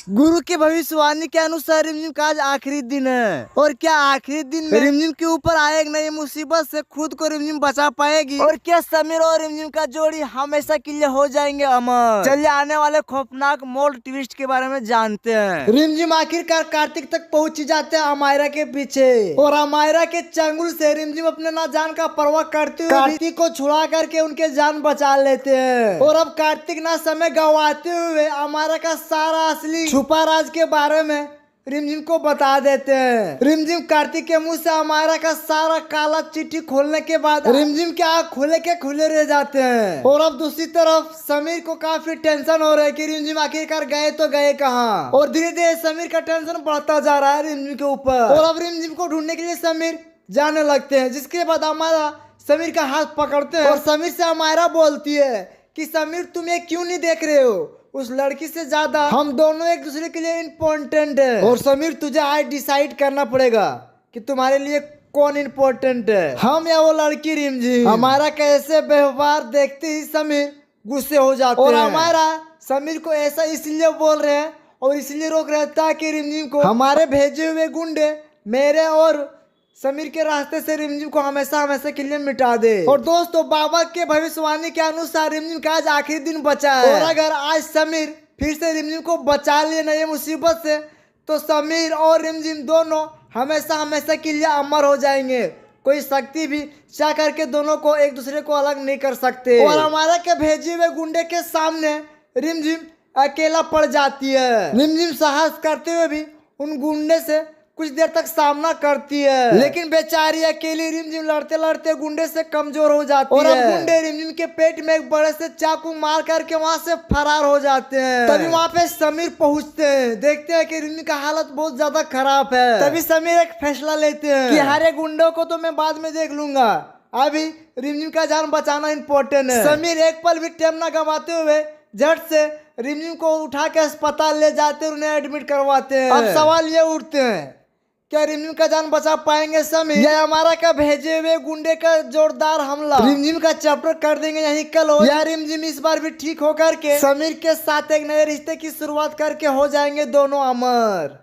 गुरु की भविष्यवाणी के अनुसार रिमझिम का आज आखिरी दिन है। और क्या आखिरी दिन में रिमझिम के ऊपर आए एक नई मुसीबत से खुद को रिमझिम बचा पाएगी? और क्या समीर और रिमझिम का जोड़ी हमेशा के लिए हो जाएंगे अमर? चलिए आने वाले खौफनाक मोड़ ट्विस्ट के बारे में जानते हैं। रिमझिम आखिरकार कार्तिक तक पहुंच जाते हैं अमायरा के पीछे, और अमायरा के चंगुल से रिमझिम अपने ना जान का परवाह करते हुए कार्तिक को छुड़ा करके उनके जान बचा लेते हैं। और अब कार्तिक ना समय गंवाते हुए अमायरा का सारा असली छुपा राज के बारे में रिमझिम को बता देते हैं। रिमझिम कार्तिक के मुंह से अमायरा का सारा काला चिट्ठी खोलने के बाद रिमझिम के आँख खुले के खुले रह जाते हैं। और अब दूसरी तरफ समीर को काफी टेंशन हो रहा है कि रिमझिम आखिरकार गए तो गए कहाँ। और धीरे धीरे समीर का टेंशन बढ़ता जा रहा है रिमझिम के ऊपर। और अब रिमझिम को ढूंढने के लिए समीर जाने लगते हैं, जिसके बाद अमायरा समीर का हाथ पकड़ते हैं और समीर से अमायरा बोलती है कि समीर तुम ये क्यों नहीं देख रहे हो, उस लड़की से ज्यादा हम दोनों एक दूसरे के लिए इम्पोर्टेंट है। और समीर तुझे आज डिसाइड करना पड़ेगा कि तुम्हारे लिए कौन इम्पोर्टेंट है, हम या वो लड़की रिमझिम। हमारा कैसे व्यवहार देखते ही समीर गुस्से हो जाते हैं। और हमारा समीर को ऐसा इसलिए बोल रहे हैं और इसलिए रोक रहे हैं ताकि रिमझिम को हमारे भेजे हुए गुंडे मेरे और समीर के रास्ते से रिमझिम को हमेशा हमेशा के लिए मिटा दे। और दोस्तों, बाबा के भविष्यवाणी के अनुसार रिमझिम का आज आखिरी दिन बचा है। और अगर आज समीर फिर से रिमझिम को बचा लिए नई मुसीबत से, तो समीर और रिमझिम दोनों हमेशा हमेशा के लिए अमर हो जाएंगे। कोई शक्ति भी चाह करके दोनों को एक दूसरे को अलग नहीं कर सकते। और हमारा के भेजे हुए गुंडे के सामने रिमझिम अकेला पड़ जाती है। रिमझिम साहस करते हुए भी उन गुंडे से कुछ देर तक सामना करती है, लेकिन बेचारी अकेली रिमझिम लड़ते लड़ते गुंडे से कमजोर हो जाती है। और अब गुंडे रिमझिम के पेट में एक बड़े से चाकू मार करके वहाँ से फरार हो जाते हैं। तभी वहाँ पे समीर पहुँचते हैं, देखते हैं कि रिमझिम का हालत बहुत ज्यादा खराब है। तभी समीर एक फैसला लेते हैं कि हरे गुंडों को तो मैं बाद में देख लूंगा, अभी रिमझिम का जान बचाना इम्पोर्टेंट है। समीर एक पल भी टाइम न गंवाते हुए झट से रिमझिम को उठा के अस्पताल ले जाते हैं, उन्हें एडमिट करवाते हैं। अब सवाल ये उठते हैं, क्या रिमझिम का जान बचा पाएंगे समीर, या हमारा का भेजे हुए गुंडे का जोरदार हमला रिमझिम का चैप्टर कर देंगे यही कल हो, या रिमझिम इस बार भी ठीक होकर के समीर के साथ एक नए रिश्ते की शुरुआत करके हो जाएंगे दोनों अमर।